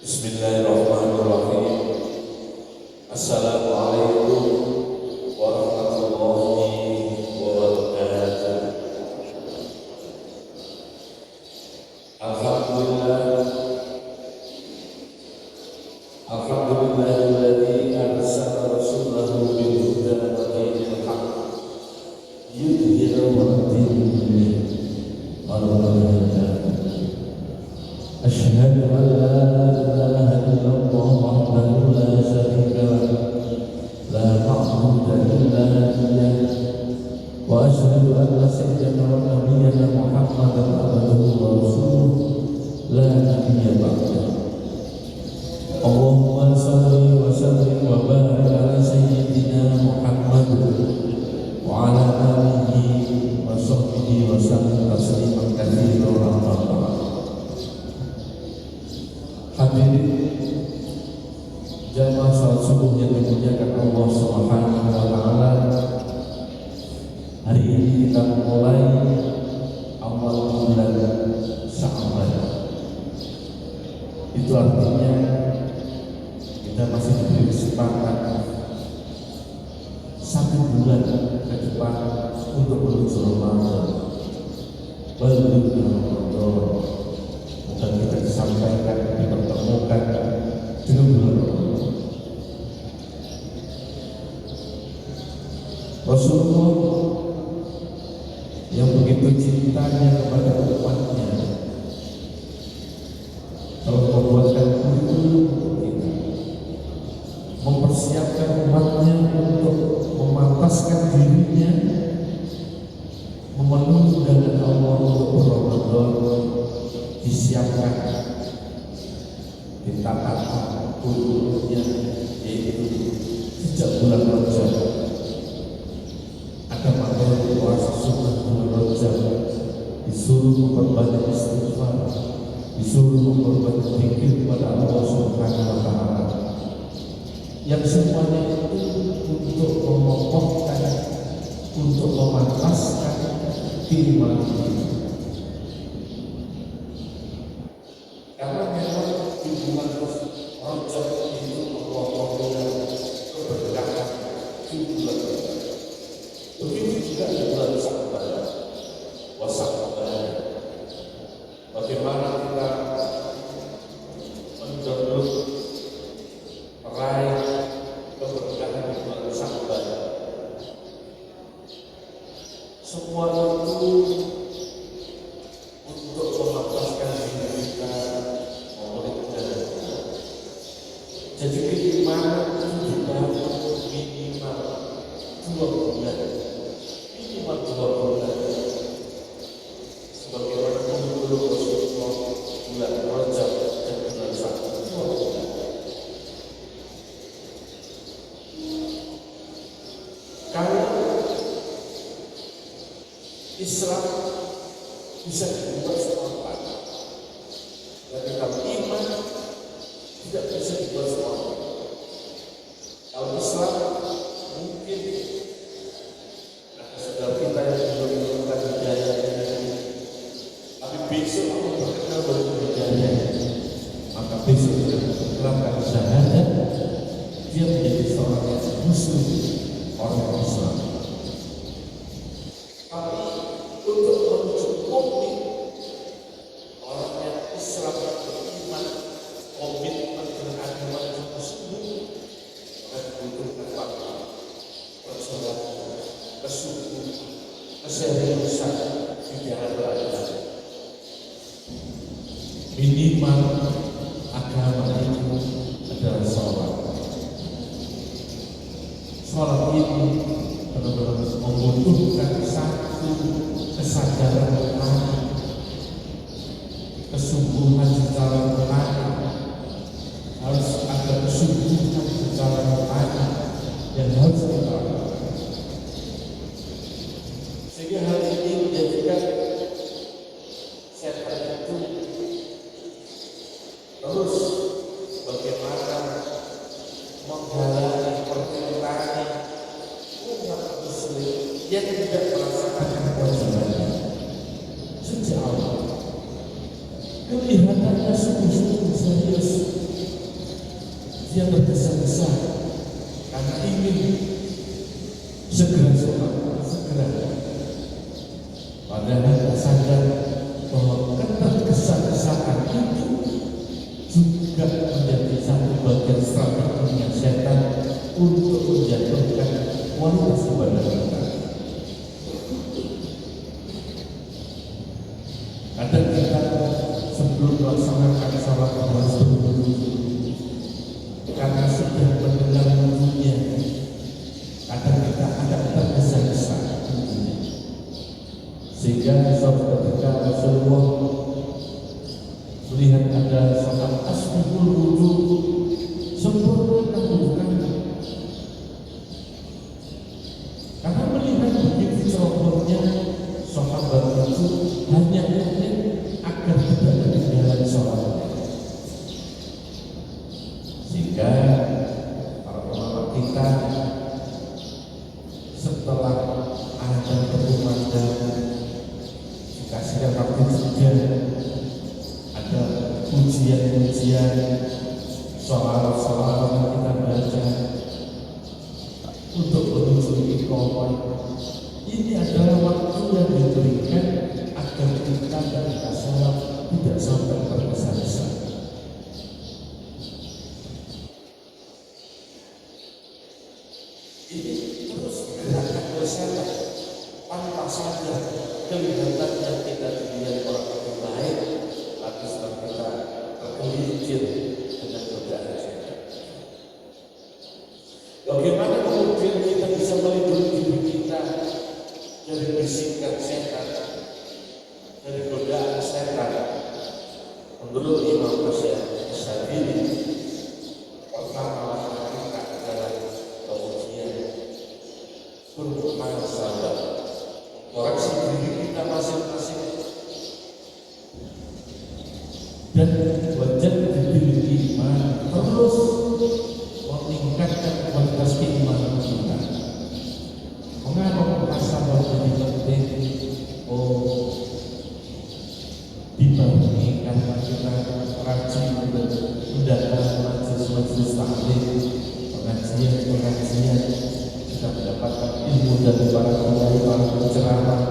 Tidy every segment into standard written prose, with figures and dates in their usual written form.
Bismillahirrahmanirrahim. Assalamualaikum warahmatullahi wabarakatuh. Alhamdulillah, alhamdulillahilladzi arsala rasulahu bil huda wa dinil haqq yudhhiruhu 'ala dini kullih. Asyhadu an la ilaha illallah wahdahu la syarika lahu la ma'budu illa iyyah wa asyhadu anna sayyidana wa nabiyyana Muhammadan abduhu wa rasuluhu la nabiyya ba'dahu. Allahumma shalli wa sallim wa barik ala sayyidina Muhammad wa ala alihi wa sahbihi wa sallam tasliman katsiran amma ba'd. Hadirin jamaah salat subuh yang dimuliakan Allah Subhanahu wa taala. Hari ini kita memulai awal bulan Sya'ban. Itu artinya kita masih diberi kesempatan 1 bulan ke depan untuk menuju Ramadan. Menuju Ramadan. Dan kita disampaikan, dipertemukan dengan bulan Ramadan. Rasulullah yang begitu cintanya kepada umatnya telah membuatkan kurikulum untuk kita, mempersiapkan umatnya untuk memantaskan dirinya memenuhi undangan Allah untuk Ramadan, disiapkan ditaati kurikulumnya, yaitu sejak bulan Rajab ada materi puasa sunnah bulan Rajab, disuruh memperbanyak istighfar, disuruh memperbanyak zikir kepada Allah Subhanahu wa taala, yang semuanya itu untuk mengokohkan, untuk memantaskan diri manusia. Karena memang di bulan Rajab itu Allah keberkahan di bulan Rajab. Begitu juga di bulan Sya'ban, Sya'ban. Bagaimana kita mendownload meraih keberkahan di bulan Sya'ban? Semua itu untuk memantaskan diri kita. Jadi keimanan itu juga minimal 2 bulan, minimal 2 bulan. Sebagaimana kurikulum Rasulullah bulan Rajab dan bulan Sya'ban 2 bulan. Kalau Islam bisa dibuat semangat, tapi kalau iman tidak bisa dibuat semangat. Kalau Islam mungkin ada saudara kita yang belum menemukan hidayahnya, tapi besok Allah berkenal baru hidayahnya, maka besok dia menerapkan syahadat, dia menjadi seorang yang muslim, orang Islam. Tapi untuk menuju mukmin, orang yang Islam beriman, komitmen dengan agama yang sungguh, dan membutuhkan waktu, perjalanan, kesungguhan, keseriusan di jalan beribadah. Minimal agama itu adalah sholat. Sholat ini benar-benar membutuhkan satu kesadaran hati, kesungguhan secara hati, harus ada kesungguhan secara hati yang harus kita lakukan. Sehingga hal ini menjadikan setan itu terus bagaimana menghalangi permintaan umat muslim yang tidak melaksanakan kewajibannya sejak awal. Kelihatannya sungguh-sungguh serius dia tergesa-gesa karena ingin segera sholat, segera. Padahal tak sadar bahwa ketergesa-gesaan itu juga menjadi satu bagian strateginya setan untuk menjatuhkan kualitas ibadah kita. Kadang kita sebelum melaksanakan sholat harus berwudu karena sudah mendengar wudunya. Kadang kita agak tergesa-gesa sehingga suatu ketika Rasulullah melihat ada sholat asbihul wudu, sempurnakan wudu kamu. Karena melihat begitu cerobohnya sahabat itu hanya ingin agar tidak ketinggalan sholatnya. Sehingga para ulama kita setelah ada berkumandang dikasihkan waktu juga ada ujian-ujian soal-soal yang kita baca untuk menuju iqamah. Ini adalah waktu yang diberikan agar kita ketika sholat tidak sampai tergesa-gesa. Ini terus gerakan bersama tanpa sadar kelihatannya kita dilihat orang yang baik, tapi setelah kita tergelincir dengan godaan setan. Bagaimana kemudian kita bisa melindungi diri kita dari bisikan setan, dari godaan setan? Menurut Imam Syafi'i, pertama kita adalah kemudian bermuhasabah, koreksi diri kita masing-masing, dan wajib diberi iman terus meningkatkan kualitas keimanan kita. Mengapa muhasabah ini penting? Dibagi karena kita rajin mendatangi majelis taklim, pengajian, kita mendapatkan ilmu dari para kiai, para penceramah.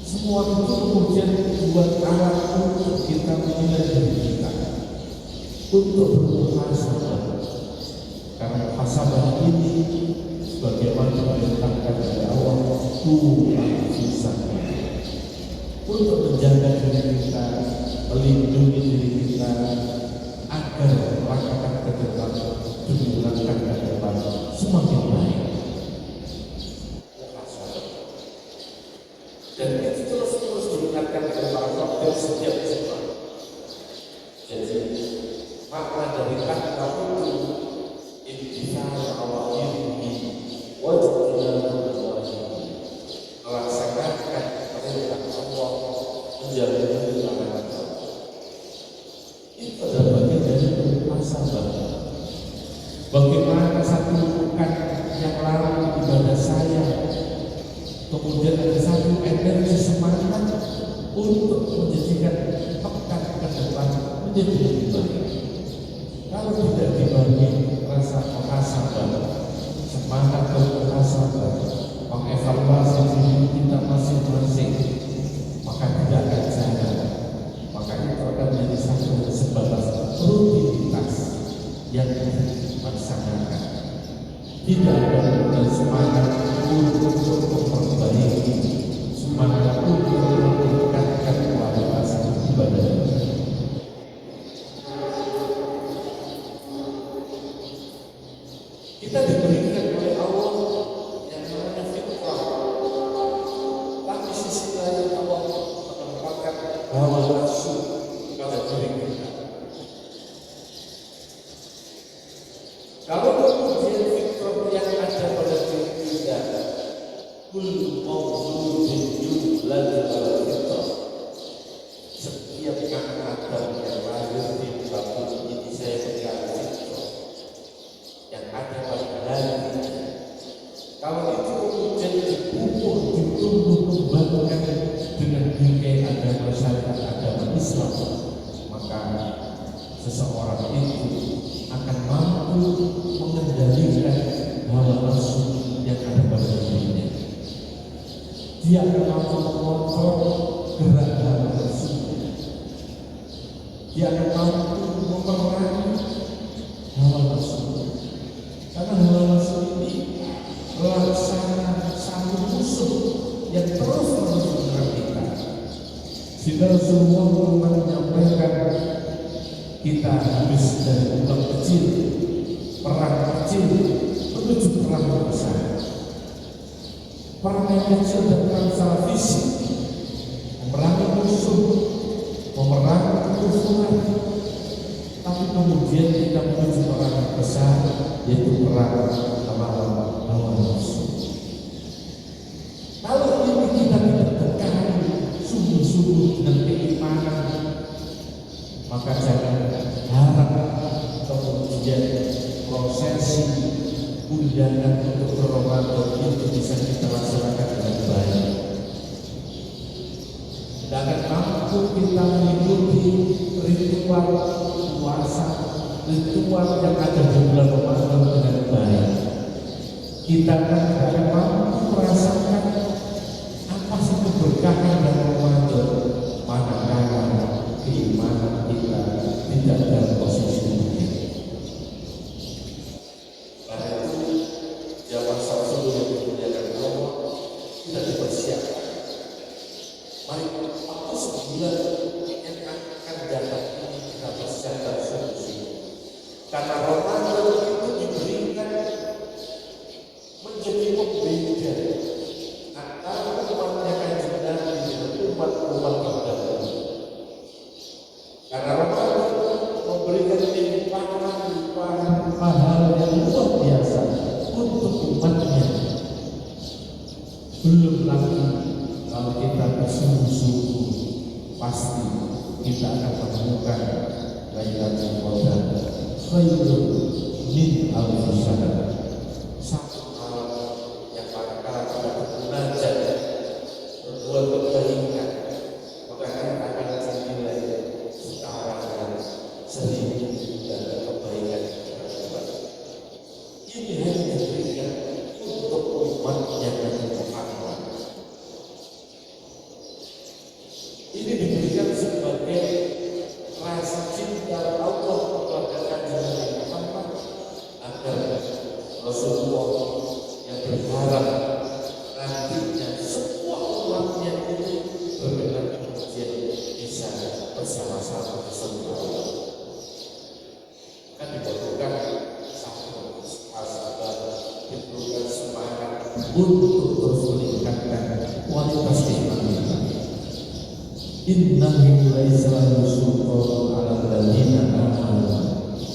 Semua itu kemudian membuat alat untuk kita menilai diri kita, untuk bermuhasabah. Karena muhasabah ini sebagaimana diperintahkan oleh Allah, untuk menjaga diri kita, melindungi diri kita agar langkah ke depan demi langkah ke depan semakin baik. Dan itu terus diingatkan oleh para dokter setiap zaman. Jadi makna dari kata itu intisar Allah ini wajib melaksanakan perintah Allah, menjalani larangan Allah. Itu adalah bagian dari muhasabah. Bagaimana satu bukan yang larang ibadah saya, kemudian ada satu energi semangat untuk menjadikan pekan ke depan menjadi lebih baik. Kalau tidak dibagi rasa muhasabah, semangat bermuhasabah, mengevaluasi diri kita masing-masing, maka tidak akan jalan. Maka itu akan menjadi satu sebatas rutinitas yang dilaksanakan. Tidak ada semangat untuk memperbaiki, semangat untuk meningkatkan kualitas ibadah. Kita diberikan oleh Allah yang namanya fitrah, tapi sisi lain Allah menempatkan hawa nafsu pada diri kita. Kalau kemudian fitrah yang ada pada diri kita, kullu mawjudin yuladu ala fitrah, setiap anak Adam yang lahir di batu ini saya berikan fitrah yang ada pada hati. Kalau itu kemudian dipupuk, ditumbuh kembangkan dengan bingkai agama syariat, agama Islam, maka seseorang seorang itu akan mampu mengendalikan hawa nafsu yang ada pada dirinya. Dia akan mampu mengontrol gerak hawa nafsu. Dia akan mampu memerangi hawa nafsu. Karena hawa nafsu ini melaksanakan satu musuh yang terus menyerang kita. Sehingga Rasulullah pernah menyampaikan, kita habis dari perang kecil menuju perang besar. Perang yang kecil dan perang secara fisik, memerangi musuh, memerangi kerusuhan. Tapi kemudian kita menuju perang yang besar, yaitu perang melawan hawa nafsu. Kalau ini kita tidak berkali sungguh-sungguh dengan keimanan, maka jangan harap kemudian prosesi undangan untuk Ramadan itu bisa kita laksanakan dengan baik. Tidak akan mampu kita mengikuti ritual puasa, ritual yang ada di bulan Ramadan dengan baik. Kita akan mampu merasakan apa sih keberkahan dari Ramadan manakala keimanan kita tidak dalam posisi ini. Karena itu zaman Rasul yang dimuliakan Allah tidak dipersiapkan. Mari waktu sebulan yang akan datang ini kita persiapkan sungguh-sungguh. Karena Ramadan itu diberikan menjadi pembeda antara umatnya Kanjeng Nabi dengan umat-umat terdahulu. Karena Ramadan memberikan limpahan pahala yang luar biasa untuk umatnya. Belum lagi kalau kita bersungguh-sungguh, pasti kita akan menemukan Lailatul Qadar khairun min alfi syahr. Satu malam yang manakala kita bermunajat, berbuat kebaikan, maka kita akan dinilai setara dengan 1000 dan kebaikan kita buat. Ini hanya diberikan untuk umatnya Nabi Muhammad. Ini diberikan sebagai rasa cinta Allah kepada Kanjeng Nabi Muhammad, agar Rasulullah yang berharap nantinya semua umatnya ini berkenan kemudian bisa bersama-sama di surga. Kan dibutuhkan satu sahabat, dibutuhkan semangat untuk terus meningkatkan kualitas iman kita. Innahu laisa sultanun 'alal ladzina amanu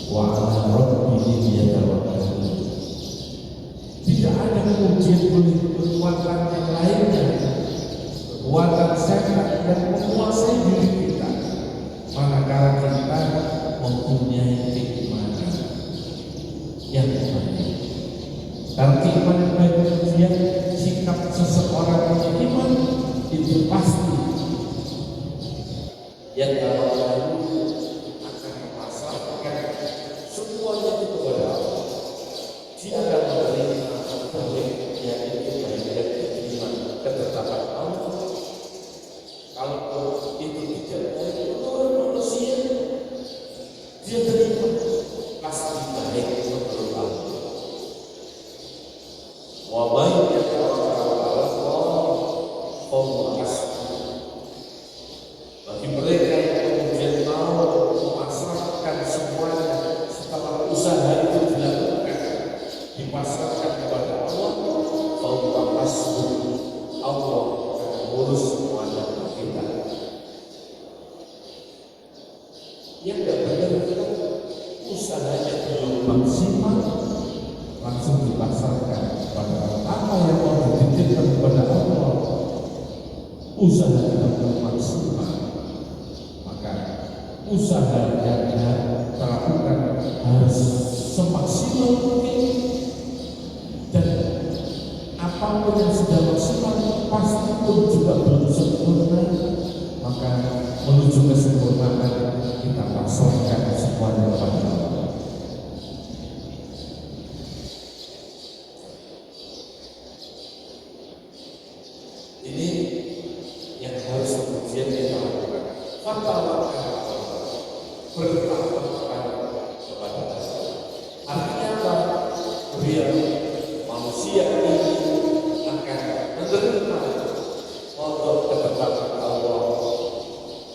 wa 'ala rabbihim yatawakkalun. Tidak ada kemudian kekuatan yang lainnya, kekuatan setan yang menguasai diri kita, manakala kita mempunyai keimanan yang baik. Kalau keimanan baik kemudian sikap seseorang yang iman itu pasti yang dalam lalu akan memasrahkan semuanya itu kepada Allah. Dia akan menerima baik yang itu baik dan diterima ketetapan Allah. Kalau itu tidak dari menurut manusia, dia terima pasti baik menurut Allah. Wa baik yang tawakkal 'ala Allah fahuwa hasbuh. Bagi mereka yang kemudian mau memasrahkan semuanya setelah usaha itu dilakukan, dipasrahkan kepada Allah, fahuwa hasbuh. Allah akan mengurus semuanya kita. Yang tidak benar itu usahanya belum maksimal, langsung dipasrahkan kepada apa yang mau dititipkan kepada Allah. Usaha kita belum maksimal, maka usaha yang kita lakukan harus semaksimal mungkin, dan apapun yang sudah maksimal pasti pun juga belum sempurna, maka menuju kesempurnaan kita pasrahkan semuanya kepada Allah. Artinya apa? Biar manusia ini akan menerima kodok ketetapan Allah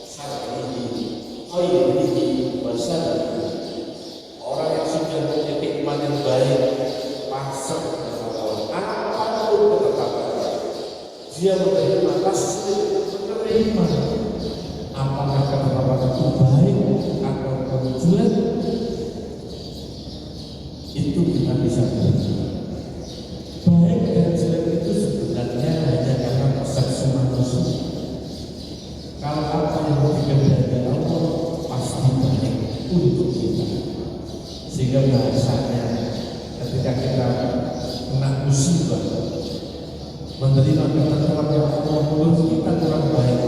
syar'ihi khairihi wa syarrihi. Orang yang sudah punya iman yang baik pasrah kepada Allah, apapun ketetapannya dia menerima, taslim, menerima. Apakah ketetapan itu baik atau jelek, itu kita bisa belajar. Baik dan jelek itu sebenarnya hanya karena persepsi manusia. Kalau apa yang dikehendaki Allah pasti baik untuk kita. Sehingga bahasanya ketika kita kena musibah, menerima ketetapan yang Allah menurut kita kurang baik,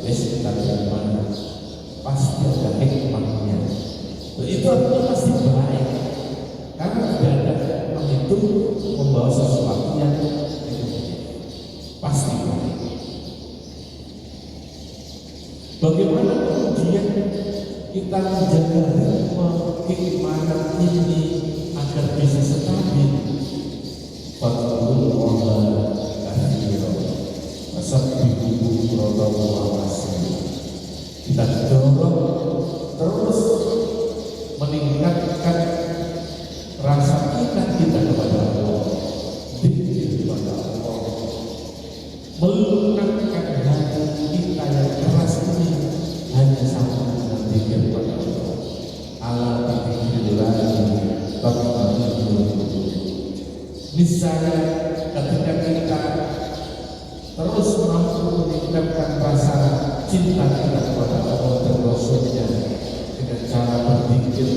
kita bagaimana? Pasti ada hikmahnya. Itu artinya pasti baik. Karena tidak ada hikmah itu membawa sesuatu yang pasti baik. Bagaimana kemudian kita menjaga keimanan ini agar bisa stabil? Fadlullah katsiran wasabbihu radallahu asli. Kita dorong terus meningkatkan rasa iman kita kepada Allah, dzikir kepada Allah, melunakkan hati kita yang keras ini hanya sama dengan dzikir kepada Allah. Allah dzikrillah tatma'innul qulub. Misalnya ketika kita terus mampu meningkatkan rasa cinta kita kepada Allah dan Rasulnya dengan cara berzikir,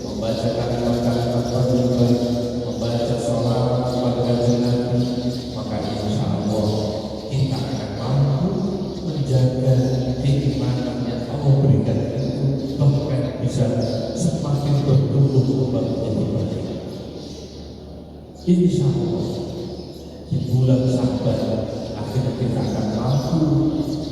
membaca kalimat-kalimat baik, membaca sholawat kepada Nabi, maka insya Allah kita akan mampu menjaga keimanan yang Allah berikan itu, bahkan bisa semakin bertumbuh kembang menjadi baik. Insya Allah di bulan Sabar akhirnya kita akan mampu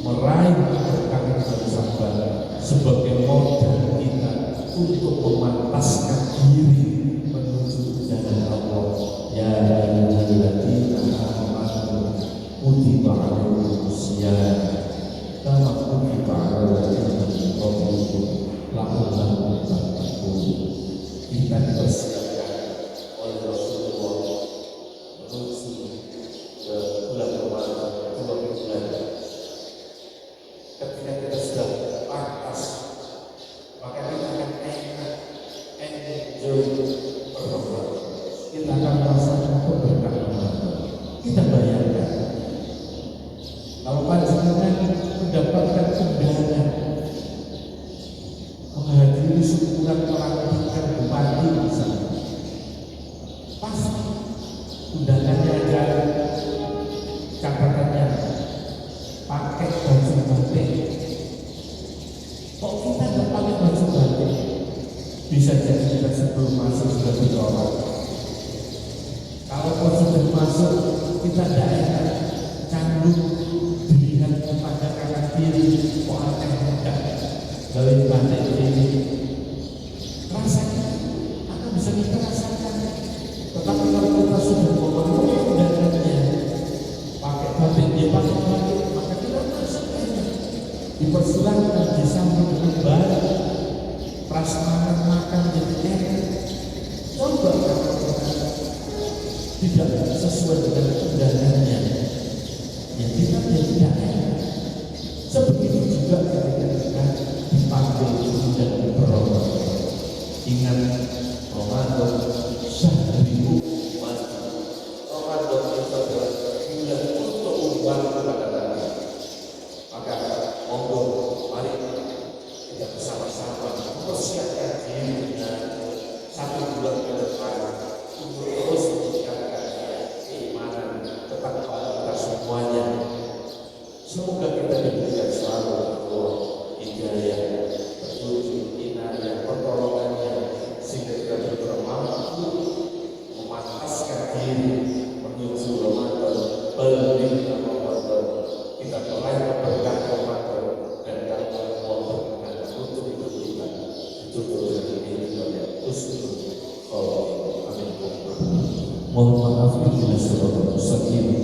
meraih keberkahan bulan Sabar sebagai modal kita untuk memantaskan diri menuju jalan Allah. Ya ayyuhalladzina amanu kutiba alaikumusiyam kama kutiba alal ladzina min qablikum la'allakum tattaqun. Kita dipersiapkan oleh Rasulullah menuju ke bulan Ramadan 2 bulan. Ketika kita sudah pantas, maka kita akan enjoy Ramadan. Kita akan merasakan keberkahan Ramadan. Kita bayangkan kalau panjenengan mendapatkan undangan menghadiri syukuran pelantikan bupati misalnya, pasti undangannya ada catatannya pakai baju batik. Kok kita nggak pakai baju batik? Bisa jadi kita sebelum masuk sudah ditolak. Kalau sudah masuk kita tidak enak, canggung dilihat kepada kanan kiri, kok akan hendak gawe batik ini. Rasanya akan bisa kita rasakan. Tetapi kalau kita sudah memenuhi undangannya, pakai batik, dia pakai batik, maka kita masuk enak. Dipersilahkan disambut dengan baik, prasmanan makan jadi enak. Coba kalau kita tidak sesuai dengan undangannya, ya kita tidak enak. Sebegitu juga ketika kita dipanggil dan berorban. Ingat Ramadan syahriku mati. Ramadan itu adalah bulan untuk umat kepada Nabi. Maka monggo mari kita bersama-sama mempersiapkan diri dengan 1 bulan ke depan untuk terus meningkatkan keimanan ketakwaan kita semuanya. cukup ini pada husnul khotimah. Amin. Mohon maaf bila surah mustaqim